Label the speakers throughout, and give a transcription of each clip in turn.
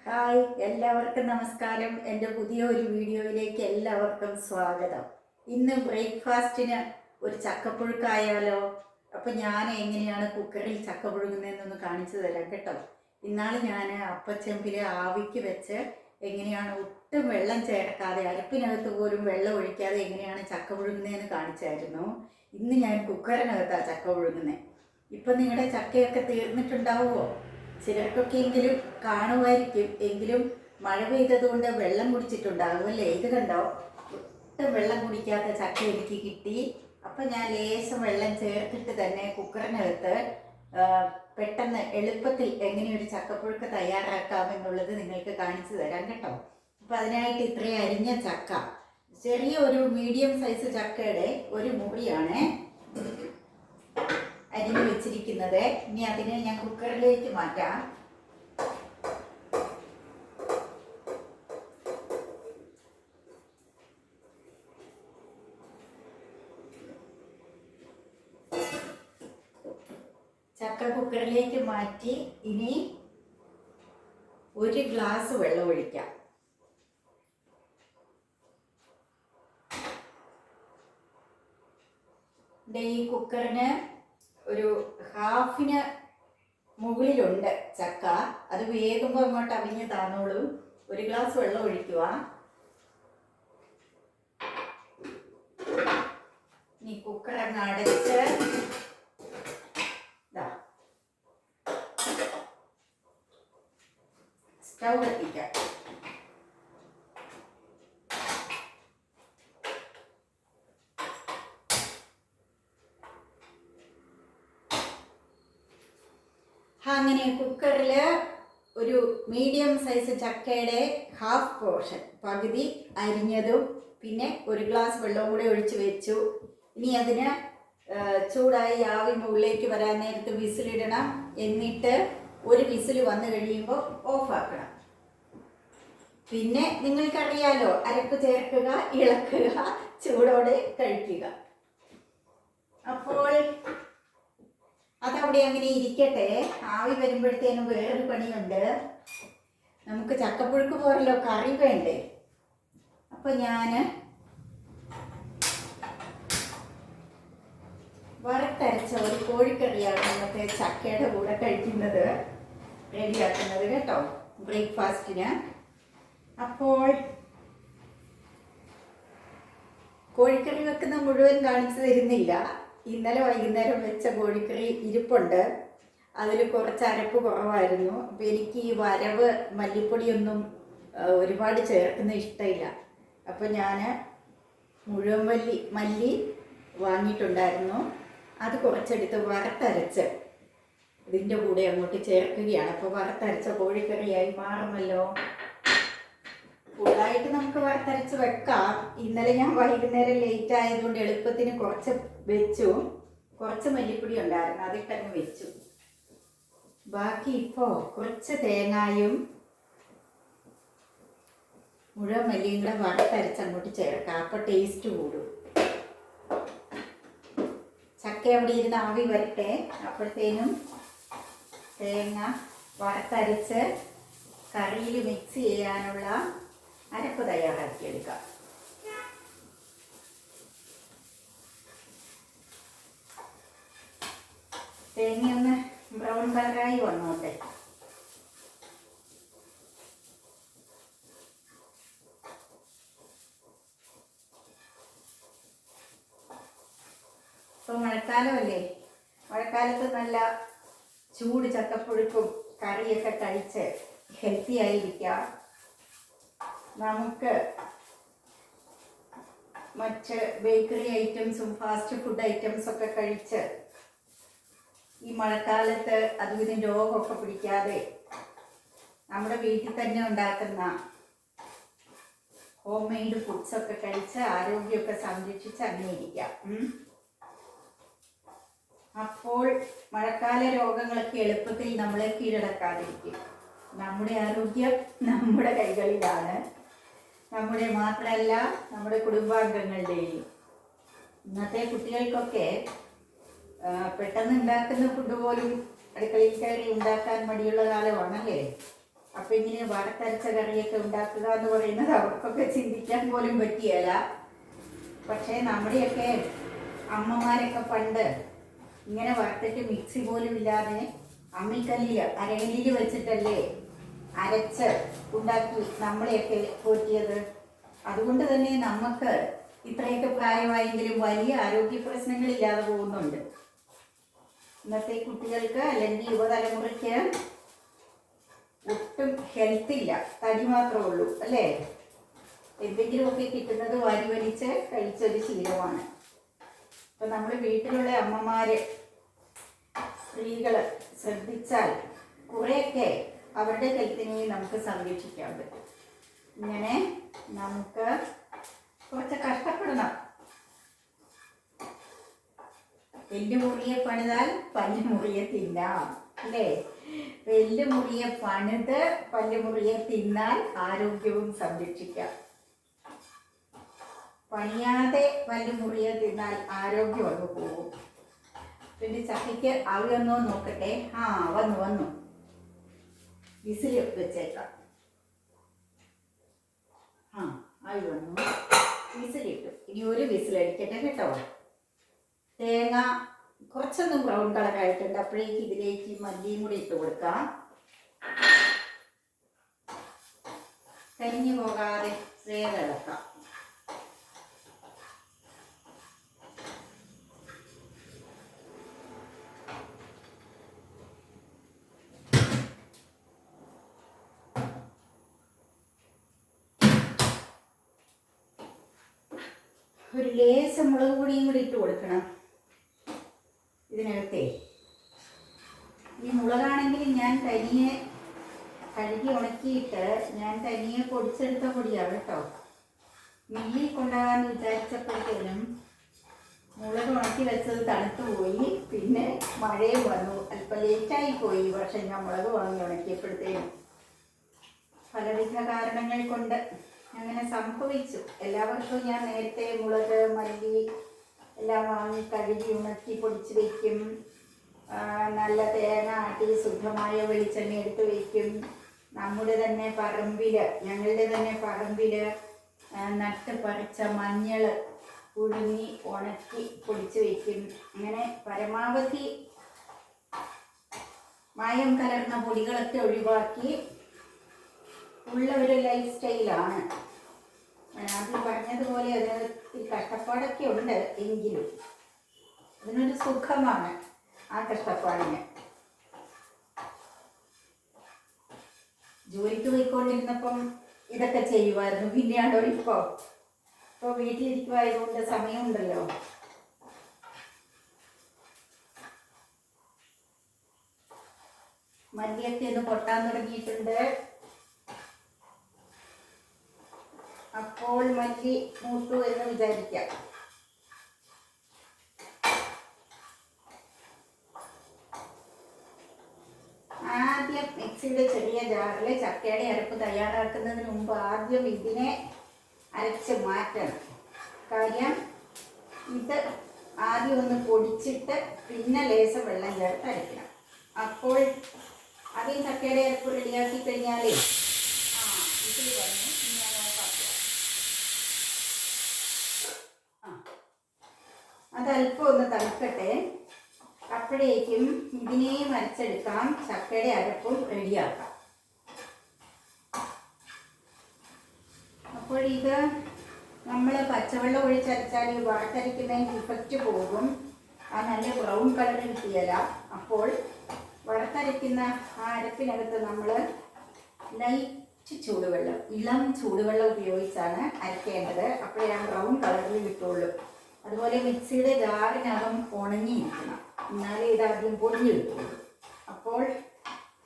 Speaker 1: Hi, എല്ലാവർക്കും നമസ്കാരം. എൻ്റെ പുതിയ ഒരു വീഡിയോയിലേക്ക് എല്ലാവർക്കും സ്വാഗതം. ഇന്ന് ബ്രേക്ക്ഫാസ്റ്റിന് ഒരു ചക്കപ്പുഴുക്കായാലോ? അപ്പം ഞാൻ എങ്ങനെയാണ് കുക്കറിൽ ചക്ക പുഴുങ്ങുന്നതെന്നൊന്ന് കാണിച്ചു തരാം കേട്ടോ. ഇന്നാൾ ഞാൻ അപ്പച്ചെമ്പിൽ ആവിക്ക് വെച്ച് എങ്ങനെയാണ് ഒട്ടും വെള്ളം ചേർക്കാതെ അരപ്പിനകത്ത് പോലും വെള്ളം ഒഴിക്കാതെ എങ്ങനെയാണ് ചക്ക പുഴുങ്ങുന്നതെന്ന് കാണിച്ചായിരുന്നു. ഇന്ന് ഞാൻ കുക്കറിനകത്താണ് ചക്ക പുഴുങ്ങുന്നത്. ഇപ്പം നിങ്ങളുടെ ചക്കയൊക്കെ തീർന്നിട്ടുണ്ടാവുമോ? ചിലർക്കൊക്കെ എങ്കിലും കാണുമായിരിക്കും. എങ്കിലും മഴ പെയ്തതുകൊണ്ട് വെള്ളം കുടിച്ചിട്ടുണ്ടാകും അല്ലേ? ഇത് കണ്ടോ, ഒട്ടും വെള്ളം കുടിക്കാത്ത ചക്ക എനിക്ക് കിട്ടി. അപ്പം ഞാൻ ലേശം വെള്ളം ചേർത്തിട്ട് തന്നെ കുക്കറിനകത്ത് പെട്ടെന്ന് എളുപ്പത്തിൽ എങ്ങനെ ഒരു ചക്കപ്പുഴുക്ക് തയ്യാറാക്കാമെന്നുള്ളത് നിങ്ങൾക്ക് കാണിച്ചു തരാം കേട്ടോ. അപ്പം അതിനായിട്ട് ഇത്രയും അരിഞ്ഞ ചക്ക, ചെറിയ ഒരു മീഡിയം സൈസ് ചക്കയുടെ ഒരു മുറിയാണ് അരിഞ്ഞു വെച്ചിരിക്കുന്നത്. ഇനി അതിനെ ഞാൻ കുക്കറിലേക്ക് മാറ്റാം. ചക്ക കുക്കറിലേക്ക് മാറ്റി ഇനി ഒരു ഗ്ലാസ് വെള്ളം ഒഴിക്കാം. ഈ കുക്കറിന് ഒരു ഹാഫിന് മുകളിലുണ്ട് ചക്ക. അത് വേകുമ്പോൾ അങ്ങോട്ട് അവിഞ്ഞ് താന്നോളും. ഒരു ഗ്ലാസ് വെള്ളം ഒഴിക്കുക. ഇനി കുക്കർ അങ്ങ് അടച്ച് സ്റ്റൗ കത്തിക്കാം. അങ്ങനെ കുക്കറിൽ ഒരു മീഡിയം സൈസ് ചക്കയുടെ ഹാഫ് പോർഷൻ, പകുതി അരിഞ്ഞതും പിന്നെ ഒരു ഗ്ലാസ് വെള്ളവും കൂടെ ഒഴിച്ച് വെച്ചു. ഇനി അതിന് ചൂടായി ആവി മുകളിലേക്ക് വരാൻ നേരത്ത് വിസിലിടണം. എന്നിട്ട് ഒരു വിസിൽ വന്നു കഴിയുമ്പോൾ ഓഫാക്കണം. പിന്നെ നിങ്ങൾക്കറിയാലോ, അരപ്പ് ചേർക്കുക, ഇളക്കുക, ചൂടോടെ കഴിക്കുക. അപ്പോൾ അതവിടെ അങ്ങനെ ഇരിക്കട്ടെ. ആവി വരുമ്പോഴത്തേനും വേറൊരു പണിയുണ്ട്. നമുക്ക് ചക്കപ്പുഴുക്ക് പോരല്ലോ, കറി വേണ്ടേ? അപ്പം ഞാൻ വറുത്തരച്ച ഒരു കോഴിക്കറിയാണ് ഇന്നത്തെ ചക്കയുടെ കൂടെ കഴിക്കുന്നത്, റെഡിയാക്കുന്നത് കേട്ടോ, ബ്രേക്ക്ഫാസ്റ്റിന്. അപ്പോൾ കോഴിക്കറി വെക്കുന്ന മുഴുവൻ കാണിച്ചു തരുന്നില്ല. ഇന്നലെ വൈകുന്നേരം വെച്ച കോഴിക്കറി ഇരിപ്പുണ്ട്. അതിൽ കുറച്ച് അരപ്പ് കുറവായിരുന്നു. അപ്പം എനിക്ക് ഈ വരവ് മല്ലിപ്പൊടിയൊന്നും ഒരുപാട് ചേർക്കുന്ന ഇഷ്ടമില്ല. അപ്പം ഞാൻ മുഴുവൻ മല്ലി വാങ്ങിയിട്ടുണ്ടായിരുന്നു. അത് കുറച്ചെടുത്ത് വറുത്തരച്ച് ഇതിൻ്റെ കൂടെ അങ്ങോട്ട് ചേർക്കുകയാണ്. അപ്പോൾ വറുത്തരച്ച കോഴിക്കറിയായി മാറുമല്ലോ. ഫുള്ളായിട്ട് നമുക്ക് വറുത്തരച്ച് വെക്കാം. ഇന്നലെ ഞാൻ വൈകുന്നേരം ലേറ്റ് ആയതുകൊണ്ട് എളുപ്പത്തിന് കുറച്ച് വെച്ചു. കുറച്ച് മല്ലിപ്പൊടി ഉണ്ടായിരുന്നു, അതിട്ടങ്ങ് വെച്ചു. ബാക്കി ഇപ്പോൾ കുറച്ച് തേങ്ങായും മുഴുവൻ മല്ലിയും കൂടെ വറുത്തരച്ച് അങ്ങോട്ട് ചേർക്കാം. അപ്പോൾ ടേസ്റ്റ് കൂടും. ചക്ക അവിടെ ഇരുന്ന് ആവി വരട്ടെ. അപ്പോഴത്തേനും തേങ്ങ വറുത്തരച്ച് കറിയിൽ മിക്സ് ചെയ്യാനുള്ള അരപ്പ് തയ്യാറാക്കിയെടുക്കാം. തേങ്ങയൊന്ന് ബ്രൗൺ കളറായി വന്നോട്ടെ. ഇപ്പോൾ മഴക്കാലമല്ലേ, മഴക്കാലത്ത് നല്ല ചൂട് ചക്കപ്പുഴുക്കും കറിയൊക്കെ കഴിച്ച് ഹെൽത്തി ആയിരിക്കാം. നമുക്ക് മറ്റ് ബേക്കറി ഐറ്റംസും ഫാസ്റ്റ് ഫുഡ് ഐറ്റംസൊക്കെ കഴിച്ച് ഈ മഴക്കാലത്ത് അതിന് രോഗമൊക്കെ പിടിക്കാതെ നമ്മുടെ വീട്ടിൽ തന്നെ ഉണ്ടാക്കുന്ന ഹോം മെയ്ഡ് ഫുഡ്സൊക്കെ കഴിച്ച് ആരോഗ്യമൊക്കെ സംരക്ഷിച്ച് അങ്ങനെ ഇരിക്കാം. അപ്പോൾ മഴക്കാല രോഗങ്ങളൊക്കെ എളുപ്പത്തിൽ നമ്മളെ കീഴടക്കാതിരിക്കും. നമ്മുടെ ആരോഗ്യം നമ്മുടെ കൈകളിലാണ്. നമ്മുടെ മാത്രമല്ല, നമ്മുടെ കുടുംബാംഗങ്ങളുടെയും. ഇന്നത്തെ കുട്ടികൾക്കൊക്കെ പെട്ടെന്ന് ഉണ്ടാക്കുന്ന ഫുഡ് പോലും അടുക്കളയിൽ കയറി ഉണ്ടാക്കാൻ മടിയുള്ള കാലമാണല്ലേ. അപ്പം ഇങ്ങനെ വറുത്തരച്ച കറിയൊക്കെ ഉണ്ടാക്കുക എന്ന് പറയുന്നത് അവർക്കൊക്കെ ചിന്തിക്കാൻ പോലും പറ്റിയല്ല. പക്ഷേ നമ്മുടെയൊക്കെ അമ്മമാരൊക്കെ പണ്ട് ഇങ്ങനെ വറുത്തിട്ട് മിക്സി പോലും ഇല്ലാതെ അമ്മിക്കല്ലിൽ അരകല്ലിൽ വെച്ചിട്ടല്ലേ അരച്ച് ഉണ്ടാക്കി നമ്മളെയൊക്കെ പോറ്റിയത്. അതുകൊണ്ട് തന്നെ നമുക്ക് ഇത്രയൊക്കെ പ്രായമായെങ്കിലും വലിയ ആരോഗ്യ പ്രശ്നങ്ങളില്ലാതെ പോകുന്നുണ്ട്. ഇന്നത്തെ കുട്ടികൾക്ക് അല്ലെങ്കിൽ യുവതലമുറയ്ക്ക് ഒട്ടും ഹെൽത്തില്ല, തടി മാത്രമേ ഉള്ളൂ അല്ലേ. എന്തെങ്കിലുമൊക്കെ കിട്ടുന്നത് വാരി വലിച്ച് കഴിച്ചൊരു ശീലമാണ്. അപ്പം നമ്മൾ വീട്ടിലുള്ള അമ്മമാര് സ്ത്രീകൾ ശ്രദ്ധിച്ചാൽ കുറേയൊക്കെ അവരുടെ ഹെൽത്തിനെ നമുക്ക് സംരക്ഷിക്കാൻ പറ്റും. ഇങ്ങനെ നമുക്ക് കുറച്ച് കഷ്ടപ്പെടണം. എല്ലുമുറിയെ പണിതാൽ പല്ലുമുറിയെ തിന്നാം അല്ലേ. എല്ലുമുറിയെ പണിത് പല്ലുമുറിയെ തിന്നാൽ ആരോഗ്യവും സംരക്ഷിക്കാം. പണിയാതെ പല്ലുമുറിയെ തിന്നാൽ ആരോഗ്യം അങ്ങ് പോകും. പിന്നെ ചക്കയ്ക്ക് ആവിയൊന്നോ നോക്കട്ടെ. വന്നു വിസിൽ വെച്ചേക്കാം. ആവി വന്നു, വിസിലിട്ടു. ഇനി ഒരു വിസിലടിക്കട്ടെ കേട്ടോ. തേങ്ങ കുറച്ചൊന്നും ബ്രൗൺ കളറായിട്ടുണ്ട്. അപ്പോഴേക്ക് ഇതിലേക്ക് മല്ലിയും കൂടി ഇട്ട് കൊടുക്കാം. കരിഞ്ഞു പോകാതെ വേഗം ഇളക്കാം. ഒരു ലേശം മുളക് പൊടിയും കൂടി ഇട്ട് കൊടുക്കണം ഇതിനകത്തെ. ഈ മുളകാണെങ്കിൽ ഞാൻ തനിയെ കഴുകി ഉണക്കിയിട്ട് ഞാൻ തനിയെ പൊടിച്ചെടുത്ത പൊടിയാണ് കേട്ടോ. മില്ലിൽ കൊണ്ടുപോകാമെന്ന് വിചാരിച്ചപ്പോഴത്തേനും മുളക് ഉണക്കി വെച്ചത് തണുത്തു പോയി. പിന്നെ മഴയും വന്നു. അല്പം ലേറ്റായി പോയി. പക്ഷെ ഞാൻ മുളക് വാങ്ങി ഉണക്കിയപ്പോഴത്തേനും പലവിധ കാരണങ്ങൾ കൊണ്ട് അങ്ങനെ സംഭവിച്ചു. എല്ലാവർക്കും ഞാൻ നേരത്തെ മുളക് മല്ലി എല്ലാം വാങ്ങി കഴുകി ഉണക്കി പൊടിച്ച് വയ്ക്കും. നല്ല തേങ്ങ ആട്ടി ശുദ്ധമായ വെളിച്ചെണ്ണ എടുത്ത് വയ്ക്കും. നമ്മുടെ തന്നെ പറമ്പിൽ, ഞങ്ങളുടെ തന്നെ പറമ്പിൽ നട്ട് പറിച്ച മഞ്ഞൾ പുഴുങ്ങി ഉണക്കി പൊടിച്ച് വയ്ക്കും. അങ്ങനെ പരമാവധി മായം കലർന്ന പൊടികളൊക്കെ ഒഴിവാക്കി ഉള്ള ഒരു ലൈഫ് സ്റ്റൈലാണ്. അത് പറഞ്ഞതുപോലെ അതിന് കഷ്ടപ്പാടൊക്കെ ഉണ്ട്, എങ്കിലും അതിനൊരു സുഖമാണ് ആ കഷ്ടപ്പാടിന്. ജോലിക്ക് പോയിക്കൊണ്ടിരുന്നപ്പം ഇതൊക്കെ ചെയ്യുമായിരുന്നു. പിന്നെയാണോ ഇപ്പോൾ വീട്ടിലിരിക്കുവായതുകൊണ്ട് സമയമുണ്ടല്ലോ. മല്ലിയൊക്കെ ഒന്ന് പൊട്ടാൻ തുടങ്ങിയിട്ടുണ്ട്. അപ്പോൾ മല്ലി മൂത്തു എന്ന് വിചാരിക്കാം. ആദ്യം മിക്സിയുടെ ചെറിയ ജാറിൽ ചക്കയുടെ അരപ്പ് തയ്യാറാക്കുന്നതിന് മുമ്പ് ആദ്യം ഇതിനെ അരച്ച് മാറ്റണം. കാര്യം ഇത് ആദ്യം ഒന്ന് പൊടിച്ചിട്ട് പിന്നെ ലേശം വെള്ളം ചേർത്ത് അരയ്ക്കണം. അപ്പോൾ ആദ്യം ചക്കയുടെ അരപ്പ് റെഡിയാക്കി കഴിഞ്ഞാലേ ഇതിൽ വന്നു ഞാൻ നോക്കാം. അതല്പം ഒന്ന് തണുക്കട്ടെ. അപ്പോഴേക്കും ഇതിനെയും അരച്ചെടുക്കാം. ചക്കയുടെ അരപ്പും റെഡിയാക്കാം. അപ്പോൾ ഇത് നമ്മൾ പച്ചവെള്ളം ഒഴിച്ചരച്ചാൽ ഈ വറുത്തരയ്ക്കുന്നതിന് ഇഫക്റ്റ് പോകും. ആ നല്ല ബ്രൗൺ കളർ കിട്ടിയല്ല. അപ്പോൾ വറുത്തരയ്ക്കുന്ന ആ അരപ്പിനകത്ത് നമ്മൾ ലൈറ്റ് ചൂടുവെള്ളം, ഇളം ചൂടുവെള്ളം ഉപയോഗിച്ചാണ് അരയ്ക്കേണ്ടത്. അപ്പോഴേ ആ ബ്രൗൺ കളറിൽ കിട്ടുള്ളൂ. അതുപോലെ മിക്സിയുടെ ജാറിനകം ഉണങ്ങിയിരിക്കണം, എന്നാലേ ഇതാദ്യം പൊടിഞ്ഞു കിട്ടുള്ളൂ. അപ്പോൾ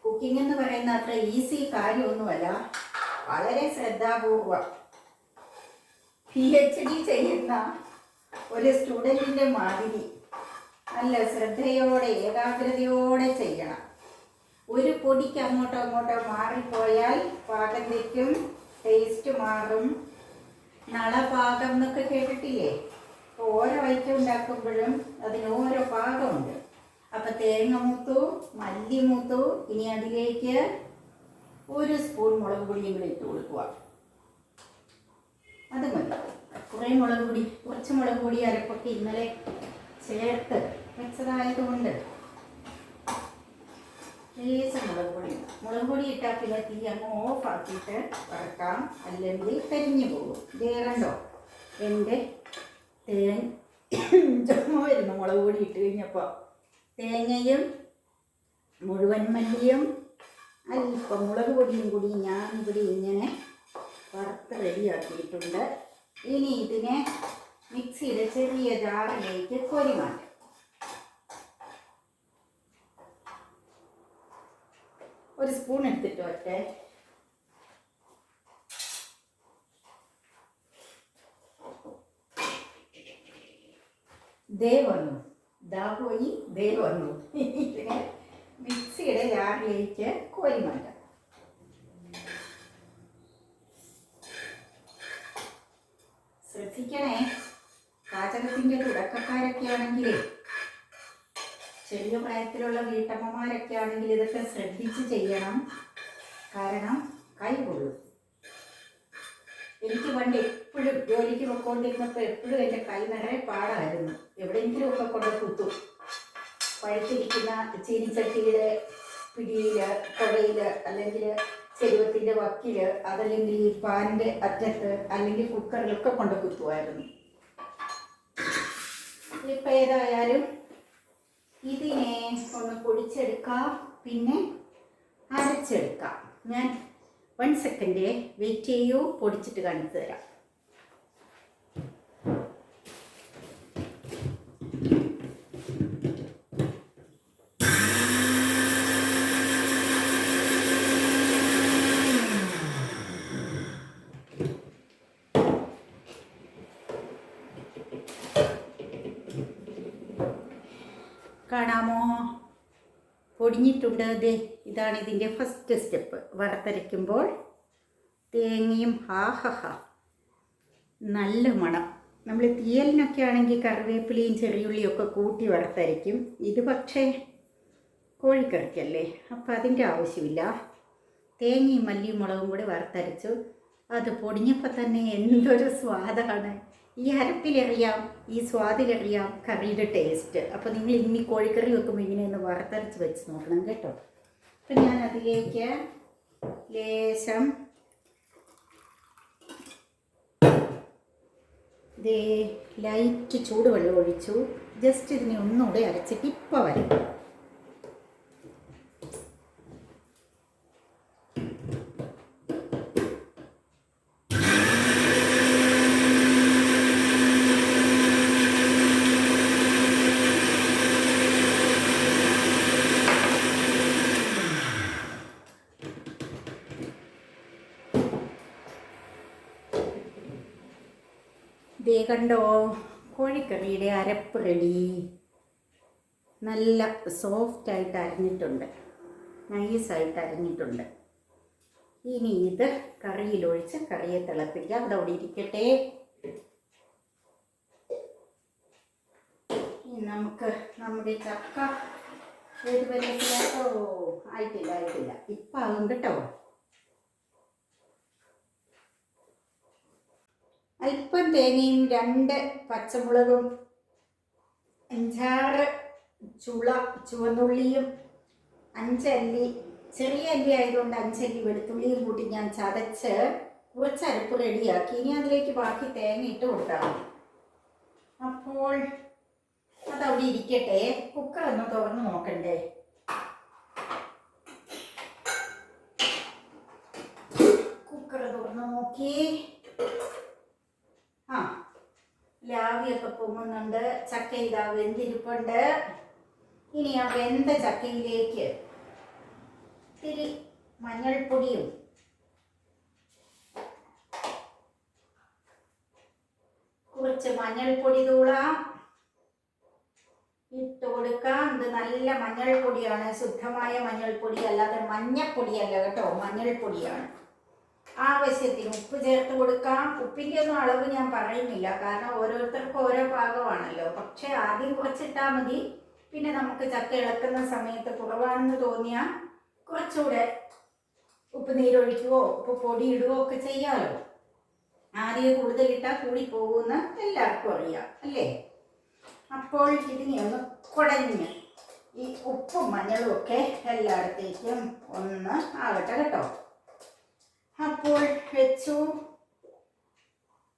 Speaker 1: കുക്കിംഗ് എന്ന് പറയുന്ന അത്ര ഈസി കാര്യമൊന്നുമല്ല. വളരെ ശ്രദ്ധാപൂർവം PhD ചെയ്യുന്ന ഒരു സ്റ്റുഡൻറ്റിൻ്റെ മാതിരി നല്ല ശ്രദ്ധയോടെ ഏകാഗ്രതയോടെ ചെയ്യണം. ഒരു പൊടിക്ക് അങ്ങോട്ടോ അങ്ങോട്ടോ മാറിപ്പോയാൽ പാകം തെറ്റും, ടേസ്റ്റ് മാറും. നളപാകം എന്നൊക്കെ കേട്ടിട്ടില്ലേ? ഓരോ ഐറ്റം ഉണ്ടാക്കുമ്പോഴും അതിന് ഓരോ പാകമുണ്ട്. അപ്പം തേങ്ങ മൂത്തു, മല്ലി മൂത്തു. ഇനി അതിലേക്ക് ഒരു സ്പൂൺ മുളക് പൊടിയും കൂടി ഇട്ട് കൊടുക്കുക. അത് മതി. കുറച്ച് മുളക് പൊടി അരപ്പൊക്കെ ഇന്നലെ ചേർത്ത് വെച്ചതായതുകൊണ്ട് ലേശം മുളക് പൊടി ഇട്ടാൽ പിന്നെ തീ അങ്ങ് ഓഫാക്കിയിട്ട് വറക്കാം, അല്ലെങ്കിൽ കരിഞ്ഞു പോകും. ഇതേ കണ്ടോ എൻ്റെ ചുമ വരുന്നു മുളക് പൊടി ഇട്ട് കഴിഞ്ഞപ്പോൾ. തേങ്ങയും മുഴുവൻ മല്ലിയും അല്പം മുളക് പൊടിയും കൂടി ഞാനിവിടെ ഇങ്ങനെ വറുത്ത് റെഡിയാക്കിയിട്ടുണ്ട്. ഇനി ഇതിനെ മിക്സിയുടെ ചെറിയ ജാറിലേക്ക് കോരി മാറ്റാം. ഒരു സ്പൂൺ എടുത്തിട്ട് വരട്ടെ. ദേ വന്നു, ദാ പോയി, ദേ വന്നു. ഇതിനെ മിക്സിയുടെ ജാറിലേക്ക് കോരി മാറ്റാം. ശ്രദ്ധിക്കണേ, പാചകത്തിൻ്റെ തുടക്കക്കാരൊക്കെ ആണെങ്കിൽ, ചെറിയ പ്രായത്തിലുള്ള വീട്ടമ്മമാരൊക്കെ ആണെങ്കിൽ ഇതൊക്കെ ശ്രദ്ധിച്ച് ചെയ്യണം. കാരണം കൈ കൊള്ളും. എനിക്ക് പണ്ട് എപ്പോഴും ജോലിക്ക് പൊയ്ക്കൊണ്ടിരുന്നപ്പോൾ എപ്പോഴും എൻ്റെ കൈ നിറയെ പാടായിരുന്നു. എവിടെയെങ്കിലും ഒക്കെ കൊണ്ട് കുത്തും. പഴുത്തിരിക്കുന്ന ചീനിച്ചട്ടിയുടെ പിടിയിൽ, കുഴയിൽ, അല്ലെങ്കിൽ ചെരുവത്തിൻ്റെ വക്കിൽ, അതല്ലെങ്കിൽ ഈ പാനിൻ്റെ അറ്റത്ത്, അല്ലെങ്കിൽ കുക്കറിലൊക്കെ കൊണ്ട് കുത്തുമായിരുന്നു. ഇപ്പം ഏതായാലും ഇതിനെ ഒന്ന് പൊടിച്ചെടുക്കാം, പിന്നെ അരച്ചെടുക്കാം. ഞാൻ 1 സെക്കൻഡ് വെയിറ്റ് ചെയ്യൂ, പൊടിച്ചിട്ട് കാണിച്ചു തരാം. കാണാമോ? പൊടിഞ്ഞിട്ടുണ്ട്. ഇതാണ് ഇതിൻ്റെ ഫസ്റ്റ് സ്റ്റെപ്പ്. വറുത്തരയ്ക്കുമ്പോൾ തേങ്ങയും നല്ല മണം. നമ്മൾ തീയലിനൊക്കെ ആണെങ്കിൽ കറിവേപ്പിലയും ചെറിയുള്ളിയൊക്കെ കൂട്ടി വറുത്തരയ്ക്കും. ഇത് പക്ഷേ കോഴിക്കറിക്കല്ലേ, അപ്പോൾ അതിൻ്റെ ആവശ്യമില്ല. തേങ്ങയും മല്ലിയും മുളകും കൂടി വറുത്തരച്ചു. അത് പൊടിഞ്ഞപ്പോൾ തന്നെ എന്തൊരു സ്വാദാണ്. ഈ അരപ്പിലറിയാം, ഈ സ്വാദിലറിയാം കറിയുടെ ടേസ്റ്റ്. അപ്പോൾ നിങ്ങൾ ഇനി കോഴിക്കറി വെക്കുമ്പോൾ ഇങ്ങനെ ഒന്ന് വറുത്തരച്ച് വെച്ച് നോക്കണം കേട്ടോ. അപ്പം ഞാൻ അതിലേക്ക് ലേശം ലൈറ്റ് ചൂടുവെള്ളം ഒഴിച്ചു. ജസ്റ്റ് ഇതിനെ ഒന്നുകൂടെ അരച്ചിട്ട് ഇപ്പോൾ വരും. ദേ കണ്ടോ, കോഴിക്കറിയുടെ അരപ്പ് റെഡി. നല്ല സോഫ്റ്റായിട്ട് അരിഞ്ഞിട്ടുണ്ട്, നൈസായിട്ട് അരിഞ്ഞിട്ടുണ്ട്. ഇനി ഇത് കറിയിലൊഴിച്ച് കറിയെ തിളപ്പിക്കാം. അതവിടെ ഇരിക്കട്ടെ. ഇനി നമുക്ക് നമ്മുടെ ചക്ക ഏത് വരത്തില്ലാട്ടോ. ആയിട്ടില്ല, ഇപ്പം ആകും കേട്ടോ. അല്പം തേങ്ങയും 2 പച്ചമുളകും 5-6 ചുവന്നുള്ളിയും 5 അല്ലി, ചെറിയ അല്ലി ആയതുകൊണ്ട് 5 അല്ലി വെളുത്തുള്ളിയും കൂട്ടി ഞാൻ ചതച്ച് കുറച്ച് അരപ്പ് റെഡിയാക്കി. ഇനി അതിലേക്ക് ബാക്കി തേങ്ങ ഇട്ട് കൊടുക്കാം. അപ്പോൾ അതവിടെ ഇരിക്കട്ടെ. കുക്കർ ഒന്ന് തുറന്ന് നോക്കണ്ടേ. കുക്കർ തുറന്ന് നോക്കി. ലാവിയൊക്കെ പൊങ്ങുന്നുണ്ട്. ചക്ക ഇതാ വെന്തിരിപ്പുണ്ട്. ഇനി ആ വെന്ത ചക്കയിലേക്ക് ഇത്തിരി മഞ്ഞൾപ്പൊടിയും കുറച്ച് മഞ്ഞൾപ്പൊടി തൂളാം ഇട്ട് കൊടുക്കാം. ഇത് നല്ല മഞ്ഞൾപ്പൊടിയാണ്, ശുദ്ധമായ മഞ്ഞൾപ്പൊടി, അല്ലാതെ മഞ്ഞപ്പൊടിയല്ല കേട്ടോ, മഞ്ഞൾപ്പൊടിയാണ്. ആവശ്യത്തിന് ഉപ്പ് ചേർത്ത് കൊടുക്കാം. ഉപ്പിൻ്റെ ഒന്നും അളവ് ഞാൻ പറയുന്നില്ല, കാരണം ഓരോരുത്തർക്കും ഓരോ പാകമാണല്ലോ. പക്ഷെ ആദ്യം കുറച്ചിട്ടാൽ മതി. പിന്നെ നമുക്ക് ചക്ക ഇളക്കുന്ന സമയത്ത് കുറവാണെന്ന് തോന്നിയാൽ കുറച്ചുകൂടെ ഉപ്പ് നീരൊഴിക്കുകയോ ഉപ്പ് പൊടി ഇടുകയോ ഒക്കെ ചെയ്യാമല്ലോ. ആദ്യം കൂടുതലിട്ടാൽ കൂടി പോകുമെന്ന് എല്ലാവർക്കും അറിയാം അല്ലേ. അപ്പോൾ ഇതിനെ ഒന്ന് കുടഞ്ഞ് ഈ ഉപ്പും മഞ്ഞളും ഒക്കെ എല്ലായിടത്തേക്കും ഒന്ന് ആകട്ടെ കേട്ടോ. അപ്പോൾ വെച്ചു.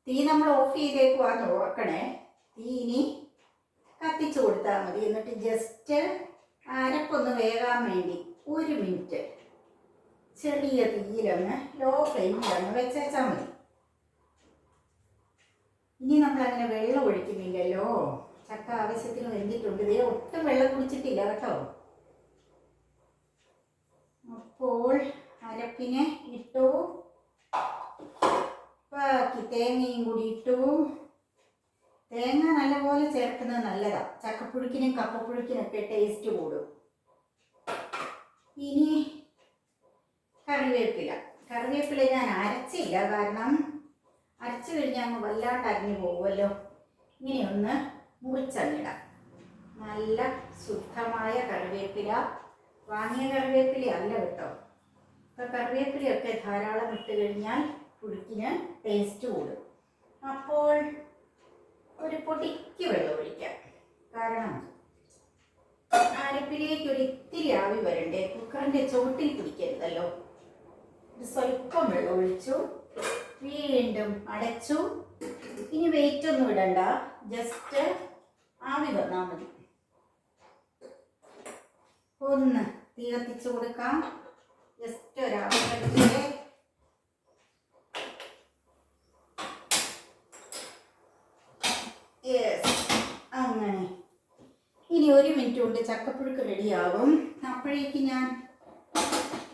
Speaker 1: തീ നമ്മൾ ഓഫ് ചെയ്തേക്കുവാന്ന് ഓർക്കണേ. തീ ഇനി കത്തിച്ചു കൊടുത്താൽ മതി. എന്നിട്ട് ജസ്റ്റ് അരപ്പൊന്ന് വേകാൻ വേണ്ടി 1 മിനിറ്റ് ചെറിയ തീയിലൊന്ന് ലോ ഫ്ലെയിമിലൊന്ന് വെച്ചാൽ മതി. ഇനി നമ്മളങ്ങനെ വെള്ളം ഒഴിക്കുന്നില്ലല്ലോ. ചക്ക ആവശ്യത്തിന് വെന്തിട്ടുണ്ട്. ഇതേ ഒട്ടും വെള്ളം കുടിച്ചിട്ടില്ല കേട്ടോ. അപ്പോൾ അരപ്പിനെ ഇട്ടു. ബാക്കി തേങ്ങയും കൂടി ഇട്ടു. തേങ്ങ നല്ലപോലെ ചേർക്കുന്നത് നല്ലതാണ്. ചക്കപ്പുഴുക്കിനും കപ്പപ്പുഴുക്കിനൊക്കെ ടേസ്റ്റ് കൂടും. ഇനി കറിവേപ്പില ഞാൻ അരച്ചില്ല, കാരണം അരച്ചു കഴിഞ്ഞാൽ അങ്ങ് വല്ലാണ്ട് അരിഞ്ഞു പോകുമല്ലോ. ഇങ്ങനെയൊന്ന് മുറിച്ചങ്ങിടാം. നല്ല ശുദ്ധമായ കറിവേപ്പില, വാങ്ങിയ കറിവേപ്പില അല്ല കേട്ടോ. അപ്പോൾ കറിവേപ്പിലയൊക്കെ ധാരാളം ഇട്ട് കഴിഞ്ഞാൽ പുഴുക്കിന് ടേസ്റ്റ് കൂടും. അപ്പോൾ ഒരു പൊടിക്ക് വെള്ളം ഒഴിക്കാം. കാരണം അരപ്പിലേക്ക് ഒരു ഇത്തിരി ആവി വരണ്ടേ, കുക്കറിൻ്റെ ചോട്ടിൽ പിടിക്കരുതല്ലോ. സ്വല്പം വെള്ളം ഒഴിച്ചു, വീണ്ടും അടച്ചു. ഇനി വെയിറ്റ് ഒന്നും ഇടണ്ട, ജസ്റ്റ് ആവി വന്നാൽ മതി. ഒന്ന് തീ കത്തിച്ചു കൊടുക്കാം. ജസ്റ്റ് ഒരാവി വരട്ടെ. അങ്ങനെ ഇനി 1 മിനിറ്റ് കൊണ്ട് ചക്കപ്പുഴുക്ക് റെഡിയാകും. അപ്പോഴേക്ക് ഞാൻ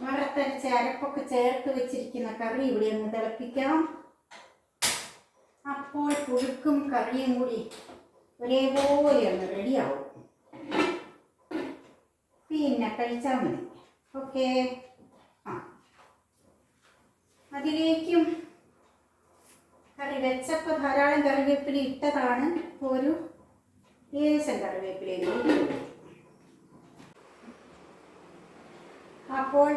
Speaker 1: വറുത്തരച്ച അരപ്പൊക്കെ ചേർത്ത് വെച്ചിരിക്കുന്ന കറി ഇവിടെ ഒന്ന് തിളപ്പിക്കാം. അപ്പോൾ പുഴുക്കും കറിയും കൂടി ഒരേപോലെ ഒന്ന് റെഡിയാവും. പിന്നെ കഴിച്ചാൽ മതി. ഓക്കെ. അതിലേക്കും കറി വെച്ചപ്പോൾ ധാരാളം കറിവേപ്പില ഇട്ടതാണ്. ഒരു ലേശം കറിവേപ്പിലയും. അപ്പോൾ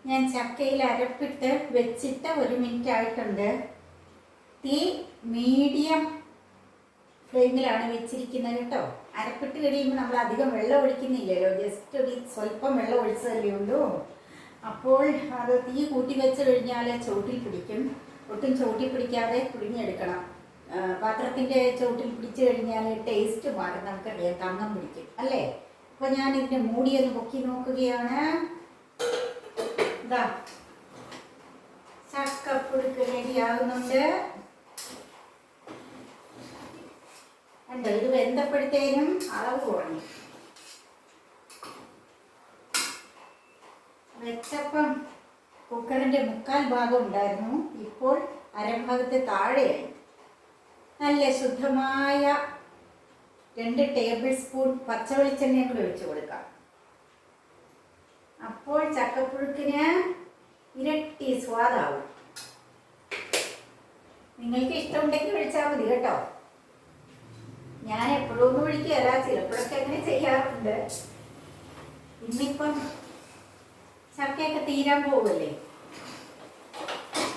Speaker 1: ഞാൻ ചക്കയിൽ അരപ്പിട്ട് വെച്ചിട്ട് 1 മിനിറ്റ് ആയിട്ടുണ്ട്. തീ മീഡിയം ഫ്ലെയിമിലാണ് വെച്ചിരിക്കുന്നത് കേട്ടോ. അരപ്പിട്ട് കഴിയുമ്പോൾ നമ്മൾ അധികം വെള്ളം ഒഴിക്കുന്നില്ലല്ലോ, ജസ്റ്റ് ഒരു സ്വല്പം വെള്ളം ഒഴിച്ചതല്ലേ ഉള്ളൂ. അപ്പോൾ അത് തീ കൂട്ടി വെച്ച് കഴിഞ്ഞാൽ ചോട്ടിൽ പിടിക്കും. ഒട്ടും ചോട്ടിൽ പിടിക്കാതെ പുഴുങ്ങിയെടുക്കണം. പാത്രത്തിൻ്റെ ചോട്ടിൽ പിടിച്ചു കഴിഞ്ഞാൽ ടേസ്റ്റ് മാറും. നമുക്കറിയാം, കണ്ണം പിടിക്കും അല്ലേ. അപ്പോൾ ഞാൻ ഇതിൻ്റെ മൂടിയൊന്ന് പൊക്കി നോക്കുകയാണ്. ഇതാ ചക്കപ്പുഴുക്ക് റെഡിയാകുന്നുണ്ട്. ഉണ്ട്. ഇത് വെന്തപ്പെടുത്തേനും അളവ് കുറഞ്ഞു. വെച്ചപ്പം കുക്കറിൻ്റെ 1/4 ഭാഗം ഉണ്ടായിരുന്നു, ഇപ്പോൾ അരഭാഗത്ത് താഴെയായി. നല്ല ശുദ്ധമായ 2 ടേബിൾ സ്പൂൺ പച്ചവെളിച്ചെണ്ണയും കൂടി ഒഴിച്ചു കൊടുക്കാം. അപ്പോൾ ചക്കപ്പുഴുക്കിന് ഇരട്ടി സ്വാദാവും. നിങ്ങൾക്ക് ഇഷ്ടമുണ്ടെങ്കിൽ ഒഴിച്ചാൽ മതി കേട്ടോ. ഞാൻ എപ്പോഴും ഒന്നും ഒഴിക്കുകയല്ല, ചിലപ്പോഴൊക്കെ അങ്ങനെ ചെയ്യാറുണ്ട്. ഇന്നിപ്പം ചക്കയൊക്കെ തീരാൻ പോവല്ലേ,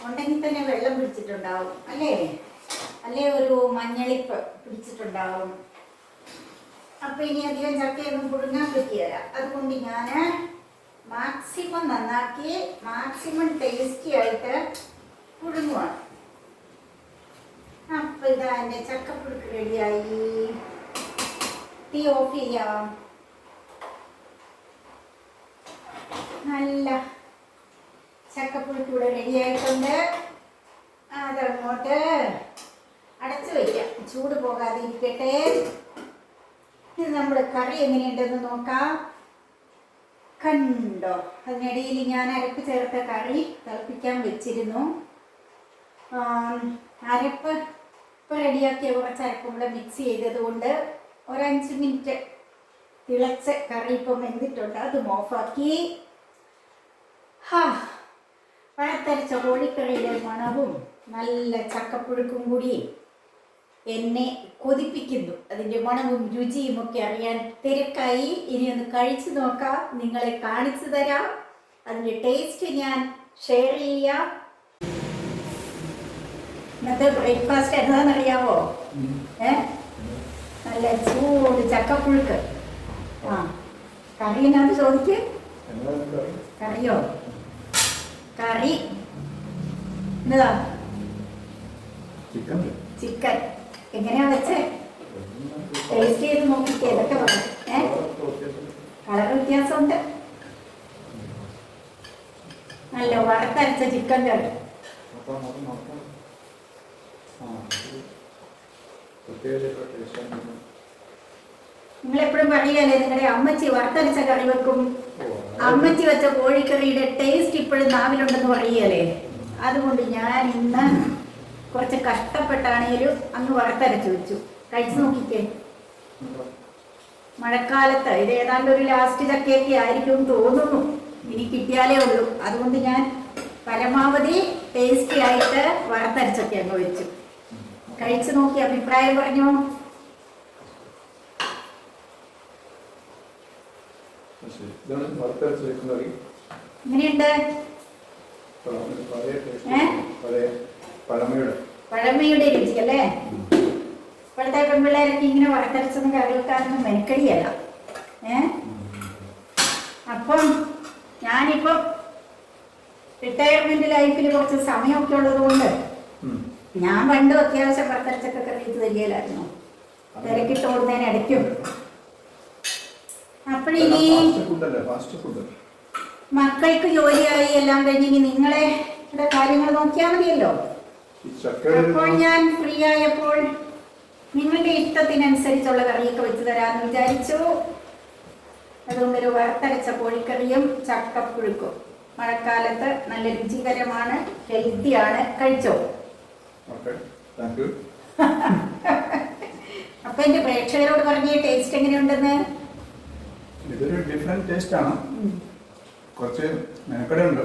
Speaker 1: ഉണ്ടെങ്കിൽ തന്നെ വെള്ളം പിടിച്ചിട്ടുണ്ടാവും അല്ലേ, ഒരു മഞ്ഞളിപ്പ് പിടിച്ചിട്ടുണ്ടാവും. അപ്പം ഇനി അധികം ചക്കയൊന്നും പുഴുങ്ങാൻ പറ്റിയല്ല. അതുകൊണ്ട് ഞാൻ മാക്സിമം നന്നാക്കി മാക്സിമം ടേസ്റ്റി ആയിട്ട് പുഴുങ്ങുവാണ്. അപ്പം ഇതാ എൻ്റെ ചക്കപ്പുഴുക്ക് റെഡിയായി. തീ ഓഫ് ചെയ്യാം. നല്ല ചക്കപ്പുഴുക്ക് ഇവിടെ റെഡിയായിട്ടുണ്ട്. അതങ്ങോട്ട് അടച്ചു വയ്ക്കാം, ചൂട് പോകാതെ ഇരിക്കട്ടെ. ഇത് നമ്മുടെ കറി എങ്ങനെയുണ്ടെന്ന് നോക്കാം. കണ്ടോ, അതിനിടയിൽ ഞാൻ അരപ്പ് ചേർത്ത കറി തിളപ്പിക്കാൻ വെച്ചിരുന്നു. അരപ്പ് ഇപ്പോൾ റെഡിയാക്കിയ കുറച്ച് അരപ്പും കൂടെ മിക്സ് ചെയ്തത് കൊണ്ട് 5 മിനിറ്റ് തിളച്ച കറി ഇപ്പം വെന്തിട്ടുണ്ട്. അതും ഓഫാക്കി. വറുത്തരച്ച കോഴിക്കറിയുടെ മണവും നല്ല ചക്കപ്പുഴുക്കും കൂടി എന്നെ കൊതിപ്പിക്കുന്നു. അതിൻ്റെ മണവും രുചിയും ഒക്കെ അറിയാൻ തിരക്കായി. ഇനി ഒന്ന് കഴിച്ചു നോക്കാം, നിങ്ങളെ കാണിച്ചു തരാം. അതിൻ്റെ ടേസ്റ്റ് ഞാൻ ഷെയർ ചെയ്യാം. ഇന്നത്തെ ബ്രേക്ക്ഫാസ്റ്റ് എന്താണെന്നറിയാവോ? നല്ല ചൂട് ചക്കപ്പുഴുക്ക്. ആ, കറി എന്നാന്ന് ചോദിക്ക്. കറിയോ? കറി എന്നതാ? ചിക്കൻ. എങ്ങനെയാ വെച്ചേ? ടേസ്റ്റ് ചെയ്ത് നോക്കിക്കേ. ഇതൊക്കെ പറയാം. കളർ വ്യത്യാസമുണ്ട്. നല്ല വറുത്തരച്ച ചിക്കൻ കറി. നിങ്ങളെപ്പോഴും പറയല്ലേ നിങ്ങളുടെ അമ്മച്ചി വറുത്തരച്ച കറി വെക്കും, അമ്മച്ചി വെച്ച കോഴിക്കറിയുടെ ടേസ്റ്റ് ഇപ്പോഴും നാവിലുണ്ടെന്ന് പറയല്ലേ. അതുകൊണ്ട് ഞാൻ ഇന്ന് കുറച്ച് കഷ്ടപ്പെട്ടാണേലും അങ്ങ് വറുത്തരച്ച് വെച്ചു. കഴിച്ചു നോക്കിക്കേ. മഴക്കാലത്ത് ഇത് ഏതാണ്ട് ഒരു ലാസ്റ്റ് ചക്കയൊക്കെ ആയിരിക്കും തോന്നുന്നു. ഇനി കിട്ടിയാലേ ഉള്ളൂ. അതുകൊണ്ട് ഞാൻ പരമാവധി ടേസ്റ്റി ആയിട്ട് വറുത്തരച്ചൊക്കെ അങ്ങ് വെച്ചു. കഴിച്ചു നോക്കി അഭിപ്രായം പറഞ്ഞോ. എങ്ങനെയുണ്ട്? പഴമയുടെ രുചി അല്ലേ? ഇപ്പോഴത്തെ പെൺപിള്ളേരൊക്കെ ഇങ്ങനെ വറുത്തരച്ചൊന്നും കറി വെക്കാനൊന്നും മെനക്കടിയല്ല. അപ്പം ഞാനിപ്പം റിട്ടയർമെന്റ് ലൈഫിൽ കുറച്ച് സമയമൊക്കെ ഉള്ളത് കൊണ്ട് ഞാൻ പണ്ടും അത്യാവശ്യം വറുത്തരച്ചൊക്കെ കറി വെച്ച് തരികയില്ലായിരുന്നു. തിരക്കിട്ട് ഓടുന്നതിനിടയ്ക്കും. അപ്പോഴിനി മക്കൾക്ക് ജോലിയായി എല്ലാം കഴിഞ്ഞ് നിങ്ങളെ കാര്യങ്ങൾ നോക്കിയാൽ മതിയല്ലോ. അപ്പോൾ ഞാൻ ഫ്രീ ആയപ്പോൾ നിങ്ങളുടെ ഇഷ്ടത്തിനനുസരിച്ചുള്ള കറിയൊക്കെ വെച്ച് തരാമെന്ന് വിചാരിച്ചു. അതുകൊണ്ടൊരു വറുത്തരച്ച കോഴിക്കറിയും ചക്കപ്പുഴുക്കും. മഴക്കാലത്ത് നല്ല രുചികരമാണ്, ഹെൽത്തിയാണ്. കഴിച്ചോ? അപ്പൊ എന്റെ പ്രേക്ഷകരോട് പറഞ്ഞ ടേസ്റ്റ് എങ്ങനെയുണ്ടെന്ന്.
Speaker 2: ഇതൊരു ഡിഫറെന്റ് ടേസ്റ്റ് ആണ്. കുറച്ച് മെനക്കടയുണ്ട്.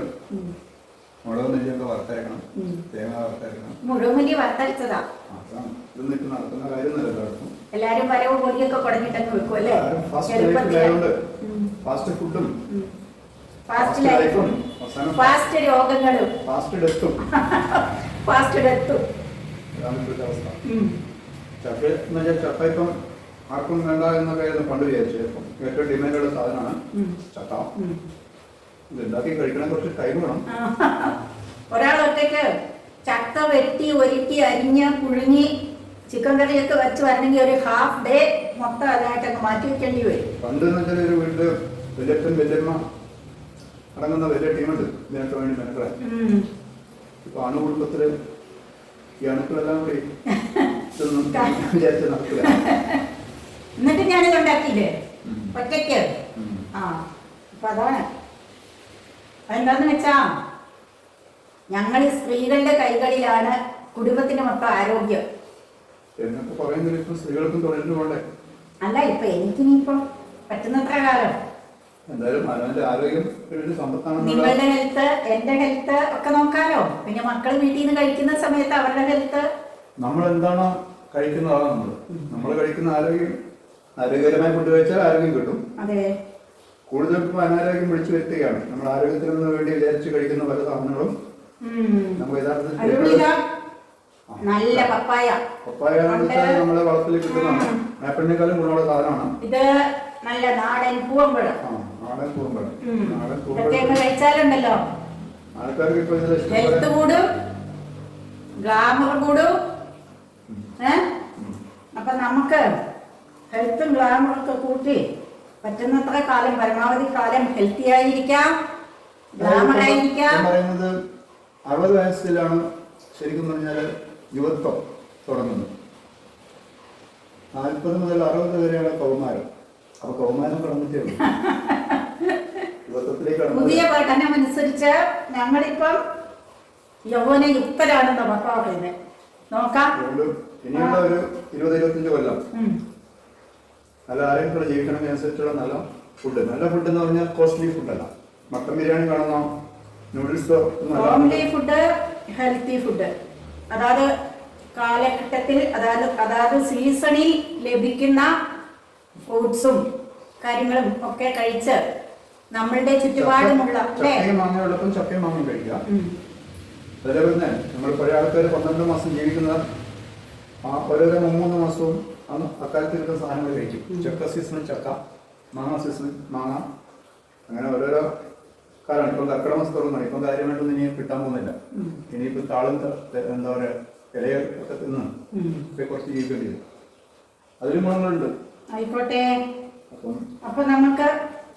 Speaker 2: മുളക് നെല്ലിയൊക്കെ വറുത്തരക്കണം, തേങ്ങ വറുത്തരക്കണം.
Speaker 1: മുഴുവൻ മല്ലി വറുത്തരച്ചതാ.
Speaker 2: ഇതൊന്നും നടക്കുന്ന കാര്യമൊന്നുമല്ലോ.
Speaker 1: എല്ലാരും വരവ് പൊടിയൊക്കെ കുടഞ്ഞിട്ടൊക്കെ വെക്കും അല്ലേ?
Speaker 2: ഫാസ്റ്റ് ഫുഡും
Speaker 1: ഫാസ്റ്റ് ലൈഫും ഫാസ്റ്റ് രോഗങ്ങളും
Speaker 2: ഫാസ്റ്റ് ഡെത്തും
Speaker 1: ഫാസ്റ്റ് ഡെത്തും.
Speaker 2: ചക്ക എന്ന് വെച്ചാൽ ചക്ക ഇപ്പം ആർക്കും വേണ്ട എന്നൊക്കെ പണ്ട് വിചാരിച്ചു. ഇപ്പം ഏറ്റവും ഡിമാൻഡുള്ള സാധനമാണ് ചക്ക. ഇത് ഉണ്ടാക്കി കഴിക്കണം കുറച്ച് ടൈം വേണം.
Speaker 1: ഒരാളൊറ്റയ്ക്ക് ചക്ക വെട്ടി ഒരുക്കി അരിഞ്ഞ് പുഴുങ്ങി ചിക്കൻ കറിയൊക്കെ വെച്ച് വരണമെങ്കിൽ ഒരു ഹാഫ് ഡേ മൊത്തം അതായിട്ടൊക്കെ മാറ്റി വെക്കേണ്ടി വരും.
Speaker 2: പണ്ട് എന്ന് വെച്ചാൽ ഒരു വീട്ടില് വലിയപ്പൻ വല്യമ്മ അടങ്ങുന്ന വലിയ ടീമുണ്ട് ഇതിനൊക്കെ വേണ്ടി മെനക്കളെ. ഇപ്പൊ അണുകുടുംബത്തില് ഈ അണുക്കളെല്ലാം കൂടി വിചാരിച്ച് നടക്കില്ല.
Speaker 1: എന്നിട്ട് ഞാനിത് ഉണ്ടാക്കിയില്ലേ ഒറ്റയ്ക്ക്. ആ അപ്പൊ അതാണ്. അതെന്താന്ന് വെച്ചാ ഞങ്ങൾ സ്ത്രീകളുടെ കൈകളിലാണ് കുടുംബത്തിന് മൊത്തം ആരോഗ്യം.
Speaker 2: എന്നൊക്കെ പറയുന്നത് ഇപ്പൊ സ്ത്രീകൾക്കും തൊഴിലിന് പോണ്ടേ?
Speaker 1: അല്ല, ഇപ്പൊ എനിക്കിനിയിപ്പോ പറ്റുന്നത്ര കാലം
Speaker 2: എന്തായാലും അവന്റെ ആരോഗ്യം ഒരു സമ്പത്താണ്.
Speaker 1: നിങ്ങളുടെ ഹെൽത്ത്, എന്റെ ഹെൽത്ത് ഒക്കെ നോക്കാലോ. പിന്നെ മക്കൾ വീട്ടിൽ നിന്ന് കഴിക്കുന്ന സമയത്ത് അവരുടെ ഹെൽത്ത്,
Speaker 2: നമ്മൾ എന്താണോ കഴിക്കുന്നതാണ് നമ്മൾ കഴിക്കുന്ന ആരോഗ്യം. ആരോഗ്യകരമായ ഫുഡ് കഴിച്ചാൽ ആരോഗ്യം കിട്ടും.
Speaker 1: അതെ,
Speaker 2: കൂടുതൽ അനാരോഗ്യം വിളിച്ചു വരുത്തുകയാണ്. നമ്മൾ ആരോഗ്യത്തിന് വേണ്ടി വിചാരിച്ച് കഴിക്കുന്ന പല സാധനങ്ങളും നമുക്ക് യഥാർത്ഥത്തിൽ
Speaker 1: നല്ല പപ്പായ
Speaker 2: നമ്മളെ വളത്തിൽ കിട്ടുന്നതാണ്. ആപ്പിളിനേക്കാളും ഗുണമുള്ള സാധനമാണ്
Speaker 1: ഇത്. നല്ല നാടൻ പൂവമ്പഴം.
Speaker 2: നാടൻ പൂവമ്പഴം
Speaker 1: കഴിച്ചാലുണ്ടല്ലോ
Speaker 2: ആൾക്കാർക്ക് ഇപ്പൊ
Speaker 1: ഹെൽത്ത് കൂടും, ഗ്ലാമർ കൂടും. അപ്പൊ നമുക്ക് ഹെൽത്തും ഗ്ലാമറൊക്കെ കൂട്ടി പറ്റുന്നത്ര കാലം, പരമാവധി കാലം ഹെൽത്തി ആയിരിക്കാം, ഗ്ലാമർ ആയിരിക്കാം.
Speaker 2: പറയുന്നത് 60 വയസ്സിലാണ് ശരിക്കും പറഞ്ഞാൽ യുവത്വം തുടങ്ങുന്നത്. 40 മുതൽ 60 വരെയാണ് കൗമാരം. അപ്പൊ കൗമാരം കടന്നിട്ടേ ഉള്ളൂ. യുവത്വത്തിലേക്ക്
Speaker 1: പുതിയ പഠനം അനുസരിച്ച് ഞങ്ങളിപ്പം യൗവനയുക്തരാണെന്ന് മക്കളെ പറയുന്നത്. നോക്കാം,
Speaker 2: ഇനിയുള്ള ഒരു 20-25 കൊല്ലം നല്ല ആരോഗ്യത്തോടെ ജീവിക്കണമെങ്കിൽ അനുസരിച്ചുള്ള നല്ല ഫുഡ്. നല്ല ഫുഡ് എന്ന് പറഞ്ഞാൽ കോസ്റ്റ്ലി ഫുഡല്ല. മട്ടൻ ബിരിയാണി കാണുന്ന noodles,
Speaker 1: homely food, healthy food. അതായത് കാലഘട്ടത്തിൽ അതായത് സീസണിൽ ലഭിക്കുന്ന ഫ്രൂട്ട്സും കാര്യങ്ങളും ഒക്കെ കഴിച്ച് നമ്മളുടെ ചുറ്റുപാടുമുള്ള
Speaker 2: ചക്കയും മാങ്ങ ഉള്ളപ്പം ചക്കയും മാങ്ങയും കഴിക്കുക. അതേപോലെ തന്നെ നമ്മൾ പഴയ ആൾക്കാർ 12 മാസം ജീവിക്കുന്ന ഓരോരോ 3 മാസവും അന്ന് അക്കാലത്ത് കിട്ടുന്ന സാധനങ്ങൾ കഴിക്കും. ചക്ക സീസണിൽ ചക്ക, മാങ്ങ സീസണിൽ മാങ്ങ, അങ്ങനെ ഓരോരോ കാലമാണ്. ഇപ്പം കർക്കിടക മാസം തുടങ്ങുന്നത്. ഇപ്പം കാര്യമായിട്ടൊന്നും ഇനി കിട്ടാൻ പോകുന്നില്ല. ഇനിയിപ്പോൾ താളും എന്താ പറയുക ഇലയൊക്കെ തിന്ന് ഇപ്പം കുറച്ച് ജീവിക്കേണ്ടി വരും. അതിലും ഗുണങ്ങളുണ്ട്.
Speaker 1: ആയിക്കോട്ടെ. അപ്പൊ നമുക്ക്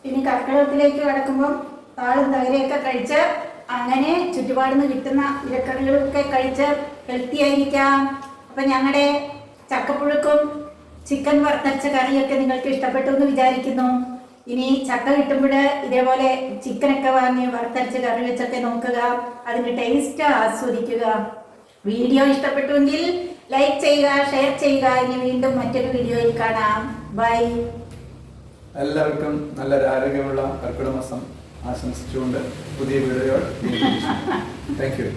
Speaker 1: ഇനി കർക്കിടകത്തിലേക്ക് കടക്കുമ്പോൾ താളും തകരയൊക്കെ കഴിച്ച് അങ്ങനെ ചുറ്റുപാടുന്ന് കിട്ടുന്ന ഇലക്കറികളൊക്കെ കഴിച്ച് ഹെൽത്തി ആയിരിക്കാം. അപ്പൊ ഞങ്ങളുടെ ചക്കപ്പുഴുക്കും ചിക്കൻ വറുത്തരച്ച കറിയൊക്കെ നിങ്ങൾക്ക് ഇഷ്ടപ്പെട്ടു എന്ന് വിചാരിക്കുന്നു. ഇനി ചക്ക കിട്ടുമ്പോൾ ഇതേപോലെ ചിക്കനൊക്കെ വാങ്ങി വറുത്തരച്ച് കറി വെച്ചൊക്കെ നോക്കുക, അതിന്റെ ടേസ്റ്റ് ആസ്വദിക്കുക. വീഡിയോ ഇഷ്ടപ്പെട്ടുവെങ്കിൽ ലൈക്ക് ചെയ്യുക, ഷെയർ ചെയ്യുക. ഇനി വീണ്ടും മറ്റൊരു വീഡിയോയിൽ കാണാം. ബൈ.
Speaker 2: എല്ലാവർക്കും നല്ലൊരു ആരോഗ്യമുള്ള കർക്കിടക മാസം ആശംസിച്ചുകൊണ്ട് പുതിയ വീഡിയോ താങ്ക് യു.